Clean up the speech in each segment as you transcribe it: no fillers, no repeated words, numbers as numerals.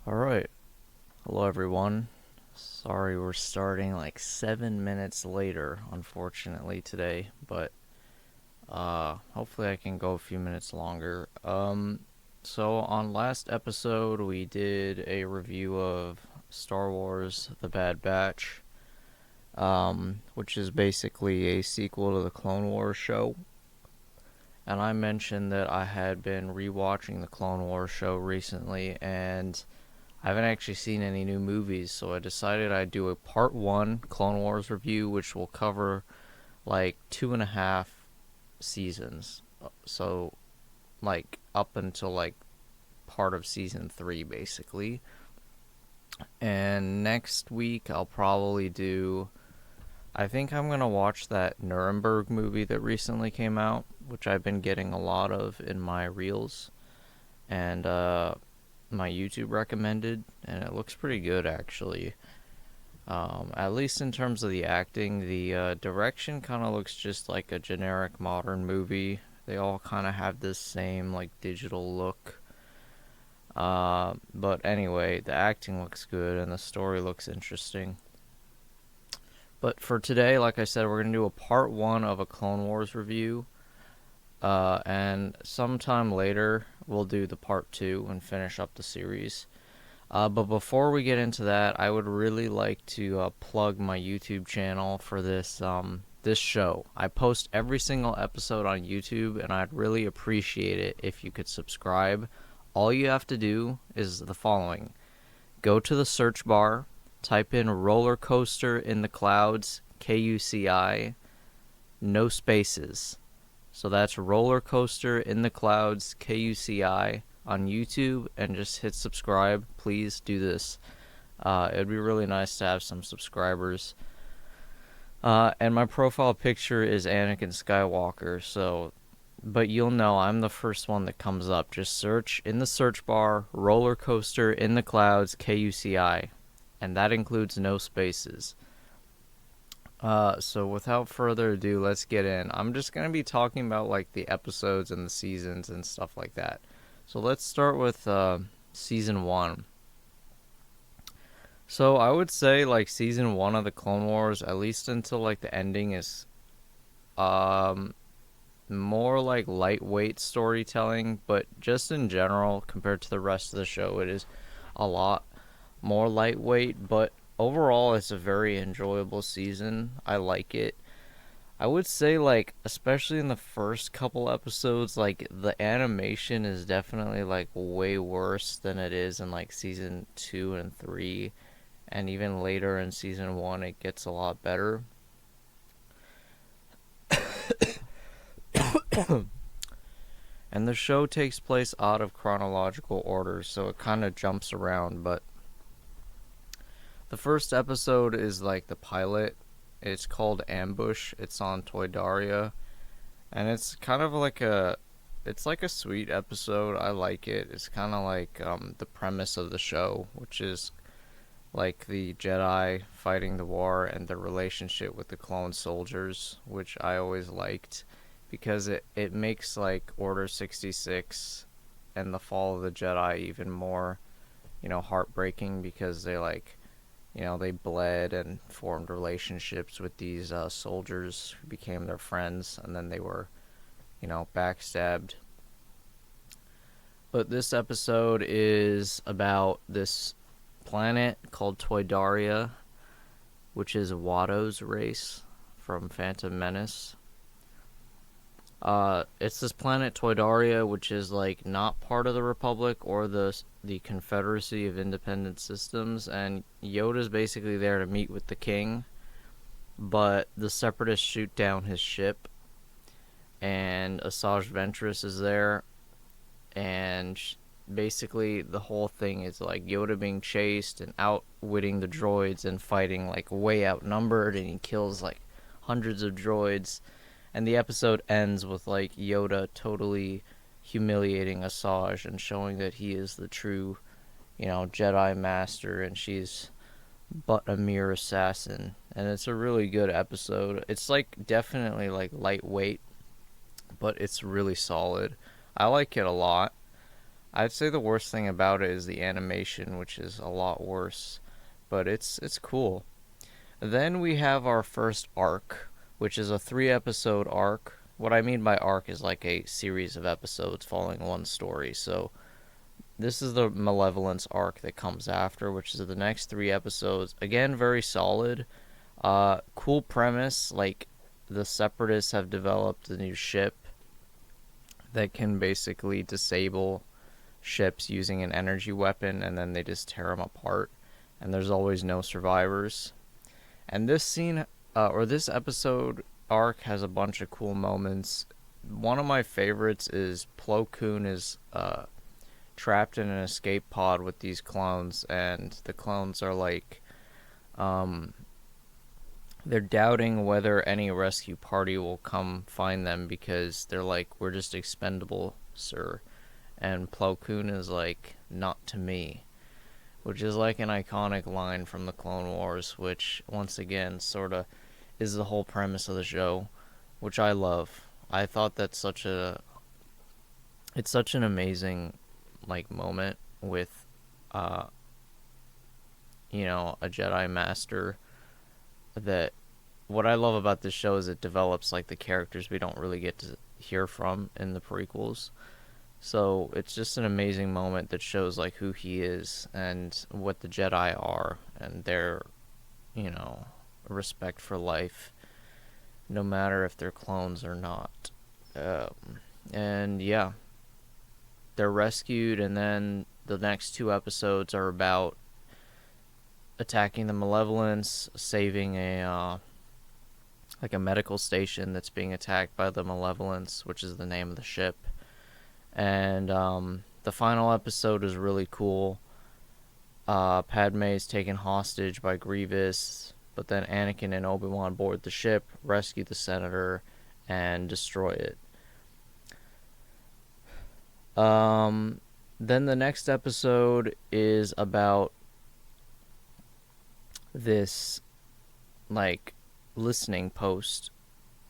Alright, hello everyone. Sorry we're starting like 7 minutes later, unfortunately, today, but hopefully I can go a few minutes longer. So on last episode we did a review of Star Wars The Bad Batch, which is basically a sequel to the Clone Wars show. And I mentioned that I had been rewatching the Clone Wars show recently, and I haven't actually seen any new movies, so I decided I'd do a part one Clone Wars review, which will cover like 2.5 seasons. So, like, up until like part of season 3, basically. And next week, I'll probably do. I think I'm gonna watch that Nuremberg movie that recently came out, which I've been getting a lot of in my reels. And, my YouTube recommended, and it looks pretty good actually. At least in terms of the acting, the direction kind of looks just like a generic modern movie. They all kind of have this same like digital look. But anyway, the acting looks good and the story looks interesting. But for today, like I said, we're gonna do a part one of a Clone Wars review. And sometime later, we'll do the part two and finish up the series. But before we get into that, I would really like to plug my YouTube channel for this show. I post every single episode on YouTube, and I'd really appreciate it if you could subscribe. All you have to do is the following: go to the search bar, type in Rollercoaster in the Clouds, KUCI, no spaces. So that's Rollercoaster in the Clouds, KUCI, on YouTube, and just hit subscribe. Please do this. It'd be really nice to have some subscribers. And my profile picture is Anakin Skywalker, but you'll know I'm the first one that comes up. Just search in the search bar, Rollercoaster in the Clouds, KUCI, and that includes no spaces. So without further ado, let's get in. I'm just going to be talking about like the episodes and the seasons and stuff like that. So let's start with season 1. So I would say like season 1 of the Clone Wars, at least until like the ending, is more like lightweight storytelling, but just in general compared to the rest of the show, it is a lot more lightweight, but overall it's a very enjoyable season. I like it. I would say, like, especially in the first couple episodes, like, the animation is definitely, like, way worse than it is in, like, season 2 and 3. And even later in season 1, it gets a lot better. And the show takes place out of chronological order, so it kind of jumps around. But the first episode is, like, the pilot. It's called Ambush. It's on Toydaria, and it's kind of like it's like a sweet episode. I like it. It's kind of like the premise of the show, which is like the Jedi fighting the war and the relationship with the clone soldiers, which I always liked because it makes like Order 66 and the fall of the Jedi even more, heartbreaking, because they bled and formed relationships with these soldiers who became their friends, and then they were, backstabbed. But this episode is about this planet called Toydaria, which is Watto's race from Phantom Menace. It's this planet Toydaria, which is like not part of the Republic or the Confederacy of Independent Systems, and Yoda's basically there to meet with the king, but the Separatists shoot down his ship, and Asajj Ventress is there, and basically the whole thing is like Yoda being chased and outwitting the droids and fighting like way outnumbered, and he kills like hundreds of droids. And the episode ends with like Yoda totally humiliating Asajj and showing that he is the true, Jedi master, and she's but a mere assassin. And it's a really good episode. It's like definitely like lightweight, but it's really solid. I like it a lot. I'd say the worst thing about it is the animation, which is a lot worse, but it's cool. Then we have our first arc, which is a 3 episode arc. What I mean by arc is like a series of episodes following one story. So this is the Malevolence arc that comes after, which is the next 3 episodes. Again, very solid. Cool premise. Like the Separatists have developed a new ship that can basically disable ships using an energy weapon, and then they just tear them apart. And there's always no survivors. And this scene, or this episode arc, has a bunch of cool moments. One of my favorites is Plo Koon is trapped in an escape pod with these clones, and the clones are like, um, they're doubting whether any rescue party will come find them because they're like, we're just expendable, sir. And Plo Koon is like, not to me. Which is like an iconic line from the Clone Wars, which once again sort of is the whole premise of the show, which I love. I thought that's it's such an amazing like moment with uh a Jedi master. That what I love about this show is it develops like the characters we don't really get to hear from in the prequels. So it's just an amazing moment that shows like who he is and what the Jedi are and their, you know, respect for life, no matter if they're clones or not. And yeah, they're rescued, and then the next 2 episodes are about attacking the Malevolence, saving a like a medical station that's being attacked by the Malevolence, which is the name of the ship. And the final episode is really cool. Padme is taken hostage by Grievous, but then Anakin and Obi-Wan board the ship, rescue the senator, and destroy it. Then the next episode is about this like listening post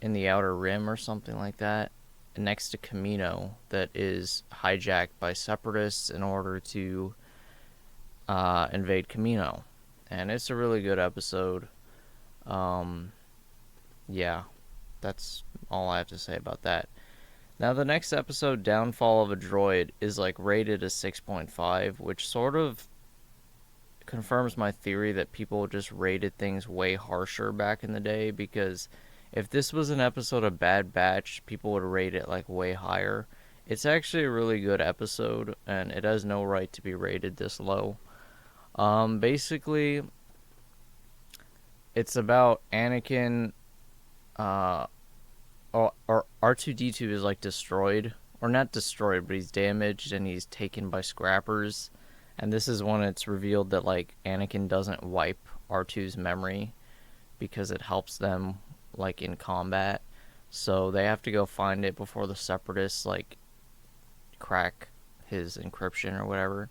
in the Outer Rim or something like that, next to Camino, that is hijacked by Separatists in order to invade Camino. And it's a really good episode. Yeah, that's all I have to say about that. Now the next episode, Downfall of a Droid, is like rated a 6.5, which sort of confirms my theory that people just rated things way harsher back in the day, because if this was an episode of Bad Batch, people would rate it like way higher. It's actually a really good episode, and it has no right to be rated this low. Basically, it's about Anakin, or R2-D2 is like destroyed, or not destroyed, but he's damaged and he's taken by scrappers. And this is when it's revealed that like Anakin doesn't wipe R2's memory because it helps them like in combat. So they have to go find it before the Separatists like crack his encryption or whatever.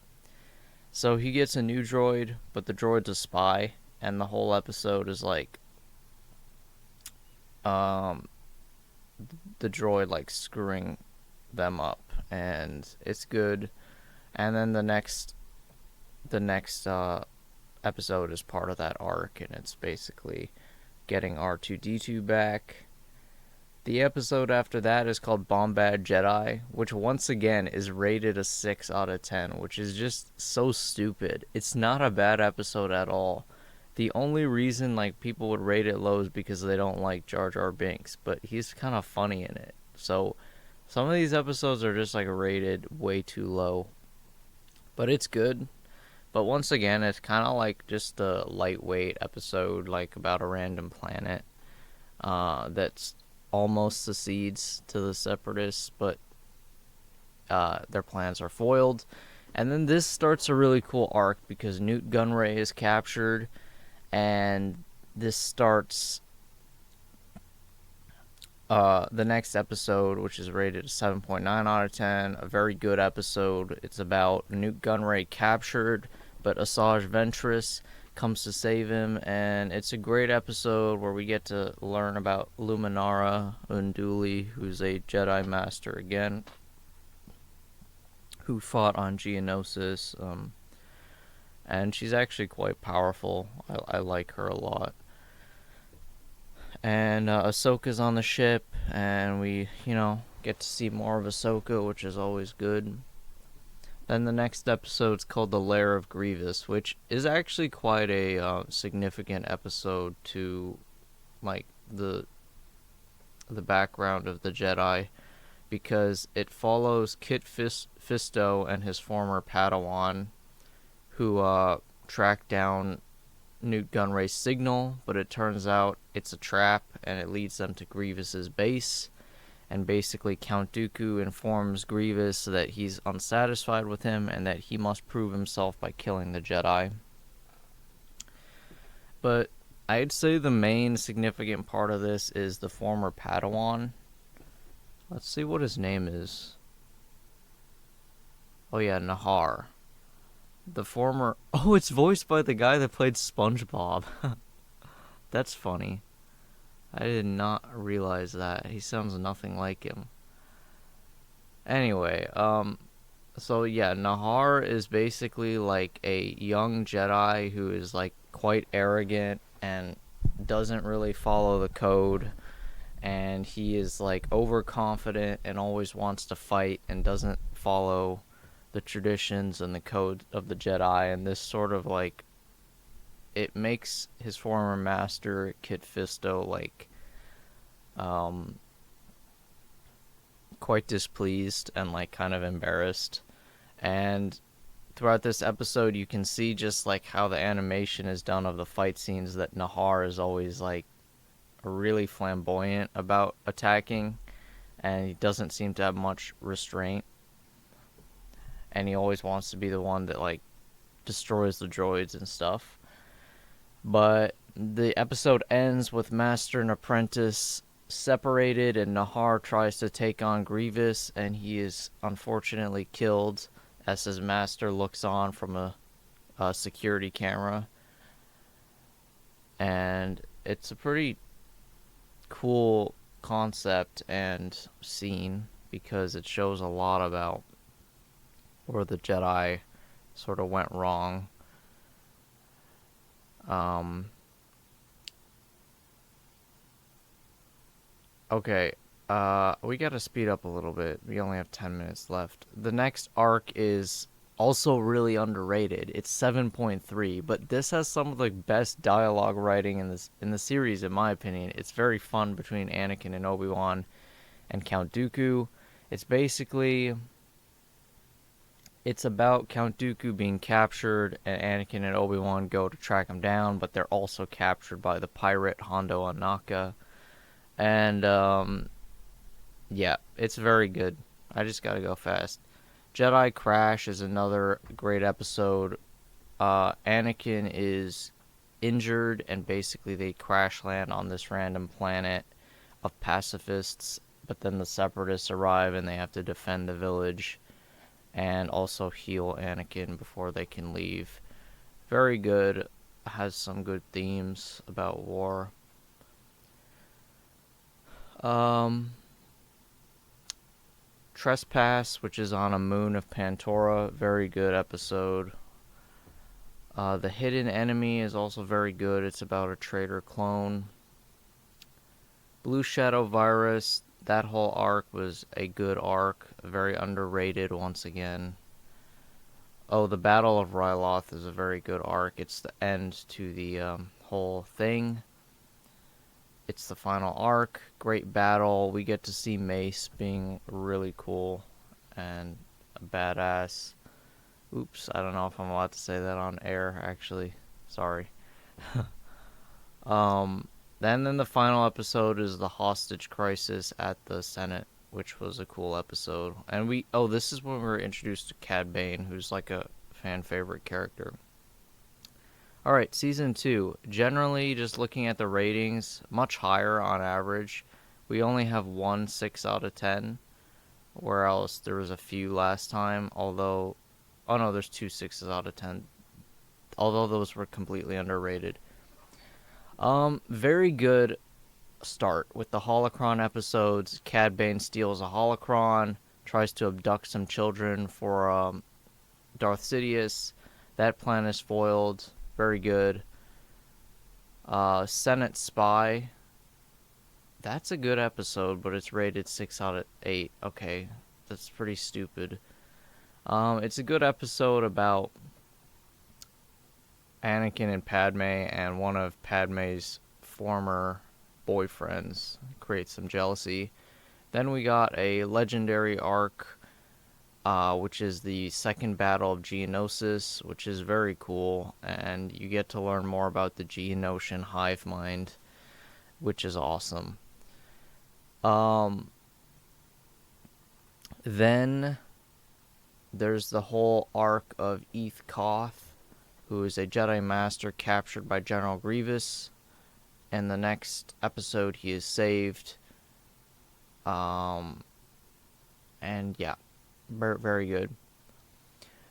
So he gets a new droid, but the droid's a spy, and the whole episode is like the droid like screwing them up, and it's good. And then the next episode is part of that arc, and it's basically getting R2-D2 back. The episode after that is called Bombad Jedi, which once again is rated a 6 out of 10, which is just so stupid. It's not a bad episode at all. The only reason like people would rate it low is because they don't like Jar Jar Binks, but he's kind of funny in it. So some of these episodes are just like rated way too low. But it's good. But once again, it's kind of like just a lightweight episode, like about a random planet that's almost succeeds to the Separatists, but their plans are foiled. And then this starts a really cool arc because Newt Gunray is captured, and this starts the next episode, which is rated a 7.9 out of 10, a very good episode. It's about Newt Gunray captured, but Asajj Ventress comes to save him, and it's a great episode where we get to learn about Luminara Unduli, who's a Jedi Master again, who fought on Geonosis, and she's actually quite powerful. I like her a lot. And Ahsoka's on the ship, and we, get to see more of Ahsoka, which is always good. Then the next episode's called The Lair of Grievous, which is actually quite a significant episode to, like, the background of the Jedi, because it follows Kit Fisto and his former Padawan, who track down Newt Gunray's signal, but it turns out it's a trap, and it leads them to Grievous's base. And basically, Count Dooku informs Grievous that he's unsatisfied with him and that he must prove himself by killing the Jedi. But I'd say the main significant part of this is the former Padawan. Let's see what his name is. Oh yeah, Nahar. The former... Oh, it's voiced by the guy that played SpongeBob. That's funny. I did not realize that. He sounds nothing like him. Anyway, so yeah, Nahar is basically like a young Jedi who is like quite arrogant and doesn't really follow the code, and he is like overconfident and always wants to fight and doesn't follow the traditions and the code of the Jedi, and this sort of like it makes his former master Kit Fisto like quite displeased and like kind of embarrassed. And throughout this episode you can see just like how the animation is done of the fight scenes, that Nahar is always like really flamboyant about attacking, and he doesn't seem to have much restraint, and he always wants to be the one that like destroys the droids and stuff. But the episode ends with Master and Apprentice separated, and Nahar tries to take on Grievous, and he is unfortunately killed as his master looks on from a security camera. And it's a pretty cool concept and scene because it shows a lot about where the Jedi sort of went wrong. Okay, we gotta speed up a little bit. We only have 10 minutes left. The next arc is also really underrated. It's 7.3, but this has some of the best dialogue writing in the series, in my opinion. It's very fun between Anakin and Obi-Wan and Count Dooku. It's basically... It's about Count Dooku being captured, and Anakin and Obi-Wan go to track him down, but they're also captured by the pirate Hondo Ohnaka. And, yeah, it's very good. I just gotta go fast. Jedi Crash is another great episode. Anakin is injured, and basically they crash land on this random planet of pacifists, but then the Separatists arrive and they have to defend the village and also heal Anakin before they can leave. Very good. Has some good themes about war. Trespass, which is on a moon of Pantora. Very good episode. The Hidden Enemy is also very good. It's about a traitor clone. Blue Shadow Virus. That whole arc was a good arc. Very underrated once again. Oh, the Battle of Ryloth is a very good arc. It's the end to the whole thing. It's the final arc. Great battle. We get to see Mace being really cool and a badass. Oops, I don't know if I'm allowed to say that on air, actually. Sorry. Then the final episode is the hostage crisis at the Senate, which was a cool episode. And this is when we were introduced to Cad Bane, who's like a fan favorite character. Alright, Season 2. Generally, just looking at the ratings, much higher on average. We only have one 6 out of 10, whereas there was a few last time, although... Oh no, there's 2 6s out of 10, although those were completely underrated. Very good start with the holocron episodes. Cad Bane steals a holocron. tries to abduct some children for Darth Sidious. That plan is foiled. Very good. Senate Spy. That's a good episode, but it's rated 6 out of 8. Okay, that's pretty stupid. It's a good episode about Anakin and Padme, and one of Padme's former boyfriends creates some jealousy. Then we got a legendary arc, which is the second battle of Geonosis, which is very cool, and you get to learn more about the Geonosian hive mind, which is awesome. Then there's the whole arc of Eth Koth, who is a Jedi Master captured by General Grievous. In the next episode, he is saved. And yeah, very good.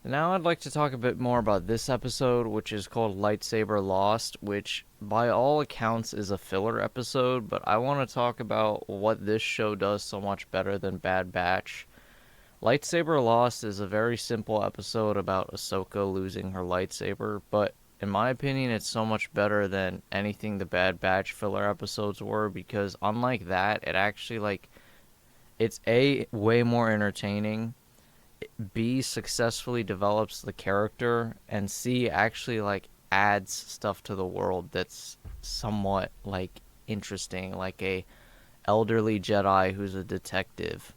Now I'd like to talk a bit more about this episode, which is called Lightsaber Lost, which by all accounts is a filler episode, but I want to talk about what this show does so much better than Bad Batch. Lightsaber Lost is a very simple episode about Ahsoka losing her lightsaber, but in my opinion, it's so much better than anything the Bad Batch filler episodes were, because unlike that, it actually, it's A, way more entertaining, B, successfully develops the character, and C, actually, adds stuff to the world that's somewhat, interesting, like a elderly Jedi who's a detective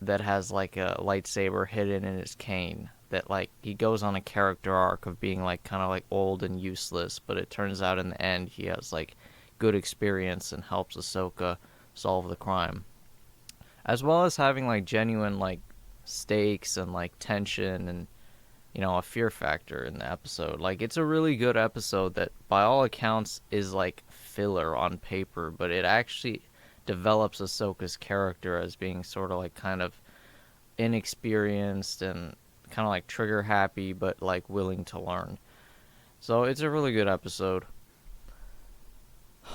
that has, a lightsaber hidden in his cane, that, he goes on a character arc of being, kind of, old and useless, but it turns out in the end he has, good experience and helps Ahsoka solve the crime. As well as having, genuine, stakes and tension and a fear factor in the episode. It's a really good episode that by all accounts is filler on paper, but it actually develops Ahsoka's character as being sort of kind of inexperienced and kind of trigger happy, but willing to learn. So it's a really good episode.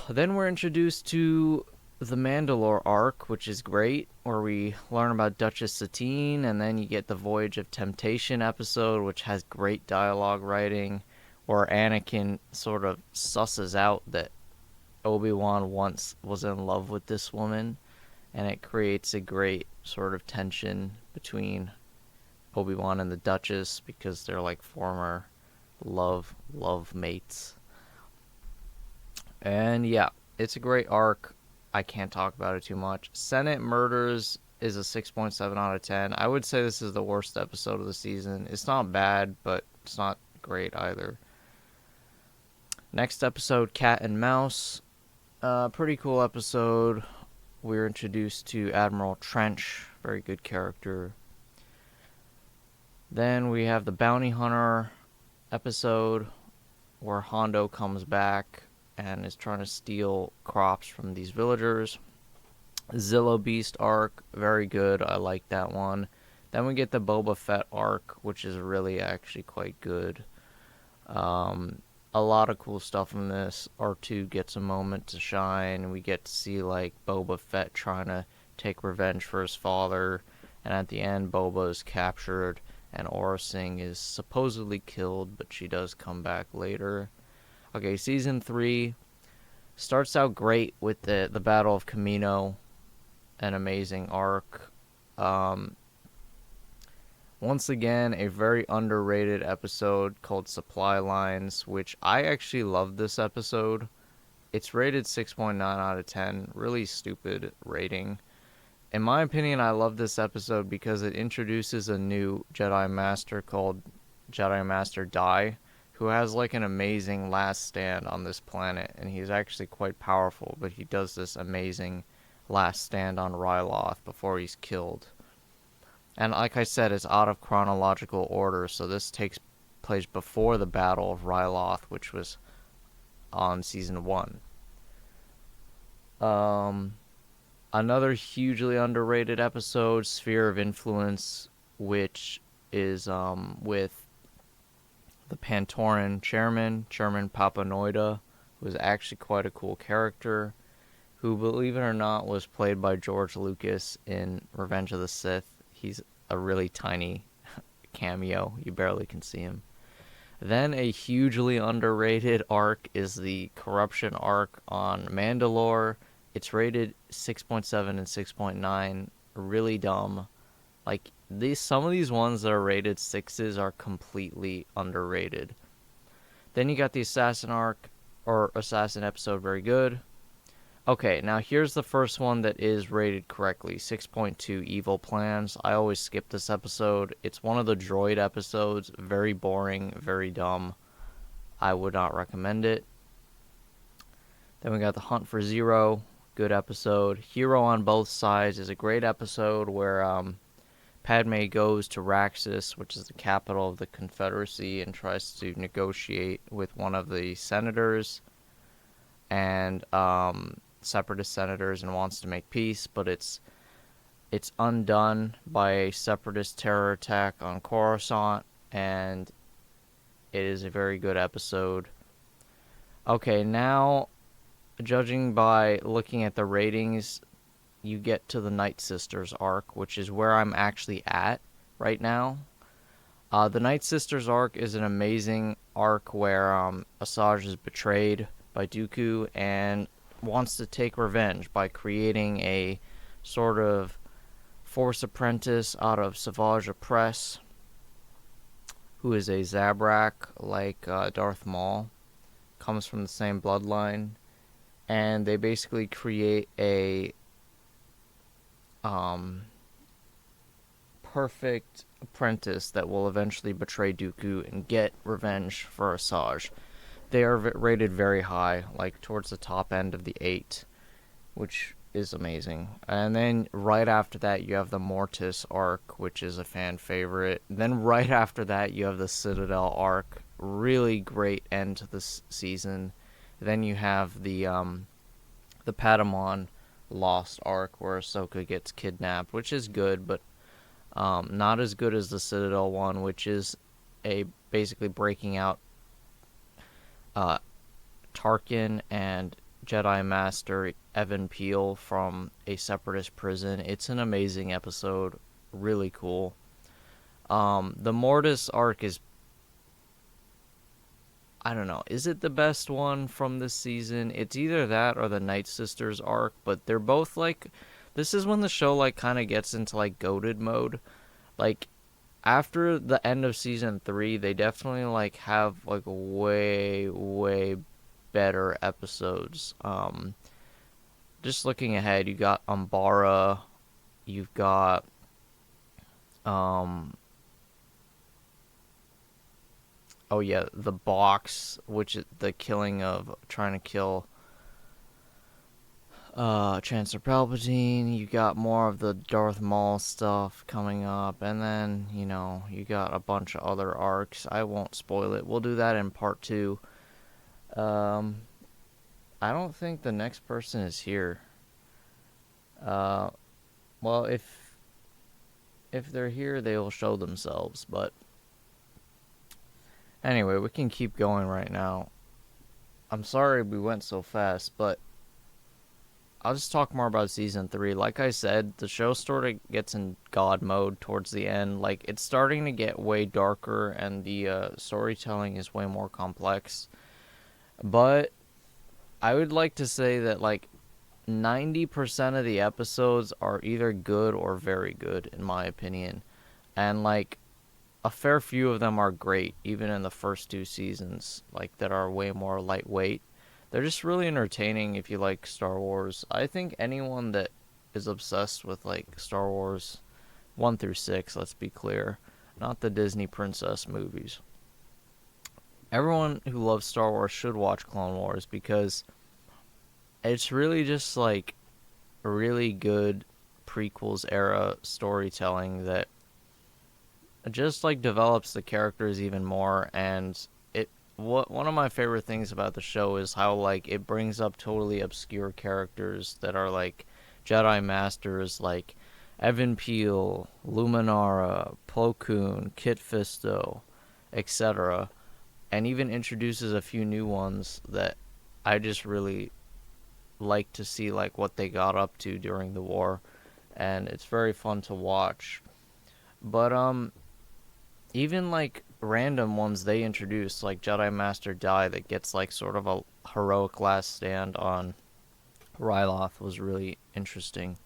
Then we're introduced to the Mandalore arc, which is great, where we learn about Duchess Satine, and then you get the Voyage of Temptation episode, which has great dialogue writing, where Anakin sort of susses out that Obi-Wan once was in love with this woman, and it creates a great sort of tension between Obi-Wan and the Duchess, because they're former love mates. And yeah, it's a great arc. I can't talk about it too much. Senate Murders is a 6.7 out of 10. I would say this is the worst episode of the season. It's not bad, but it's not great either. Next episode, Cat and Mouse. Pretty cool episode. We're introduced to Admiral Trench. Very good character. Then we have the Bounty Hunter episode, where Hondo comes back and is trying to steal crops from these villagers. Zillo Beast arc, very good. I like that one. Then we get the Boba Fett arc, which is really actually quite good. A lot of cool stuff in this. R2 gets a moment to shine. We get to see Boba Fett trying to take revenge for his father, and at the end Boba is captured and Aurra Sing is supposedly killed, but she does come back later. Okay, season 3 starts out great with the Battle of Kamino, an amazing arc. Once again, a very underrated episode called Supply Lines, which I actually love this episode. It's rated 6.9 out of 10, really stupid rating. In my opinion, I love this episode because it introduces a new Jedi Master called Jedi Master Dai, who has an amazing last stand on this planet, and he's actually quite powerful, but he does this amazing last stand on Ryloth before he's killed. And like I said, it's out of chronological order, so this takes place before the Battle of Ryloth, which was on Season 1. Another hugely underrated episode, Sphere of Influence, which is with the Pantoran Chairman Papanoida, who is actually quite a cool character, who, believe it or not, was played by George Lucas in Revenge of the Sith. he's a really tiny cameo. You barely can see him. Then a hugely underrated arc is the corruption arc on Mandalore. It's rated 6.7 and 6.9. Really dumb. Like some of these ones that are rated 6s are completely underrated. Then you got the assassin arc or assassin episode, very good. Okay, now here's the first one that is rated correctly, 6.2 Evil Plans. I always skip this episode. It's one of the droid episodes, very boring, very dumb. I would not recommend it. Then we got The Hunt for Zero, good episode. Hero on Both Sides is a great episode where Padme goes to Raxus, which is the capital of the Confederacy, and tries to negotiate with one of the senators and separatist senators and wants to make peace, but it's undone by a separatist terror attack on Coruscant, and it is a very good episode. Okay, now, judging by looking at the ratings, you get to the Night Sisters arc, which is where I'm actually at right now. The Night Sisters arc is an amazing arc where Asajj is betrayed by Dooku and wants to take revenge by creating a sort of Force apprentice out of Savage Opress, who is a Zabrak like Darth Maul, comes from the same bloodline, and they basically create a perfect apprentice that will eventually betray Dooku and get revenge for Asajj. They are rated very high, like towards the top end of the 8, which is amazing. And then right after that, you have the Mortis arc, which is a fan favorite. Then right after that, you have the Citadel arc, really great end to this season. Then you have the Patamon Lost arc, where Ahsoka gets kidnapped, which is good, but not as good as the Citadel one, which is a basically breaking out Tarkin and Jedi Master Evan Peel from a separatist prison. It's an amazing episode, really cool. The Mortis arc is, I don't know, is it the best one from this season? It's either that or the Night Sisters arc, but they're both like, this is when the show like kind of gets into like goated mode. Like after the end of season 3, they definitely like have like way better episodes. Just looking ahead, you got Umbara, you've got oh yeah, the box, which is the killing of trying to kill Chancellor Palpatine. You got more of the Darth Maul stuff coming up, and then, you know, you got a bunch of other arcs. I won't spoil it. We'll do that in part 2. I don't think the next person is here. Well, if they're here, they will show themselves, but anyway, we can keep going right now. I'm sorry we went so fast, but I'll just talk more about season 3. Like I said, the show sort of gets in God mode towards the end. Like, it's starting to get way darker, and the storytelling is way more complex. But I would like to say that, like, 90% of the episodes are either good or very good, in my opinion. And, like, a fair few of them are great, even in the first 2 seasons, like, that are way more lightweight. They're just really entertaining if you like Star Wars. I think anyone that is obsessed with, like, Star Wars 1 through 6, let's be clear, not the Disney princess movies. Everyone who loves Star Wars should watch Clone Wars, because it's really just, like, a really good prequels era storytelling that just, like, develops the characters even more. And one of my favorite things about the show is how, like, it brings up totally obscure characters that are, like, Jedi Masters, like Evan Peel, Luminara, Plo Koon, Kit Fisto, etc., and even introduces a few new ones that I just really like to see, like, what they got up to during the war, and it's very fun to watch. But even like random ones they introduced, like Jedi Master Dai, that gets like sort of a heroic last stand on Ryloth, was really interesting.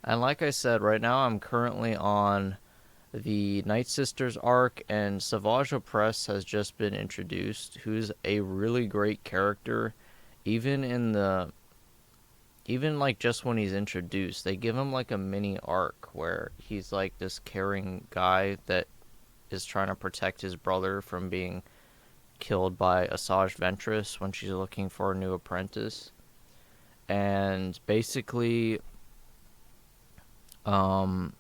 And like I said, right now I'm currently on the Night Sisters arc, and Savage Opress has just been introduced, who's a really great character. Even in the even like just when he's introduced, they give him like a mini arc where he's like this caring guy that is trying to protect his brother from being killed by Asajj Ventress when she's looking for a new apprentice. And basically, um,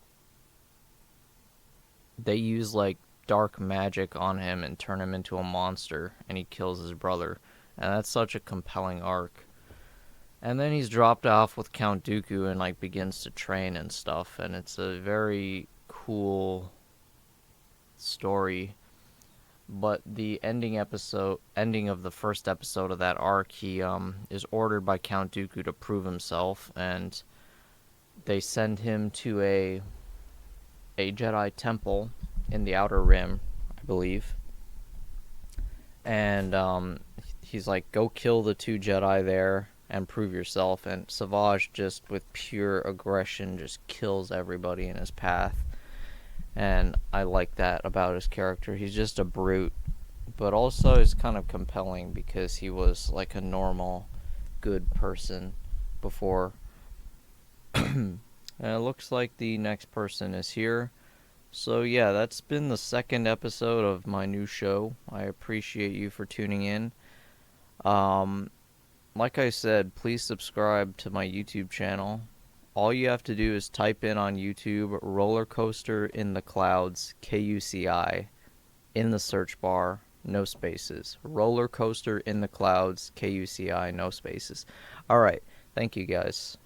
they use like dark magic on him and turn him into a monster, and he kills his brother. And that's such a compelling arc. And then he's dropped off with Count Dooku and like begins to train and stuff, and it's a very cool story. But the ending of the first episode of that arc, he is ordered by Count Dooku to prove himself, and they send him to a Jedi temple in the Outer Rim, I believe. And he's like, go kill the two Jedi there and prove yourself. And Savage, just with pure aggression, just kills everybody in his path. And I like that about his character. He's just a brute, but also is kind of compelling because he was like a normal, good person before. And it looks like the next person is here. So yeah, that's been the second episode of my new show. I appreciate you for tuning in. Um, like I said, please subscribe to my YouTube channel. All you have to do is type in on YouTube Rollercoaster in the Clouds, KUCI, in the search bar, no spaces. Rollercoaster in the Clouds, KUCI, no spaces. Alright, thank you guys.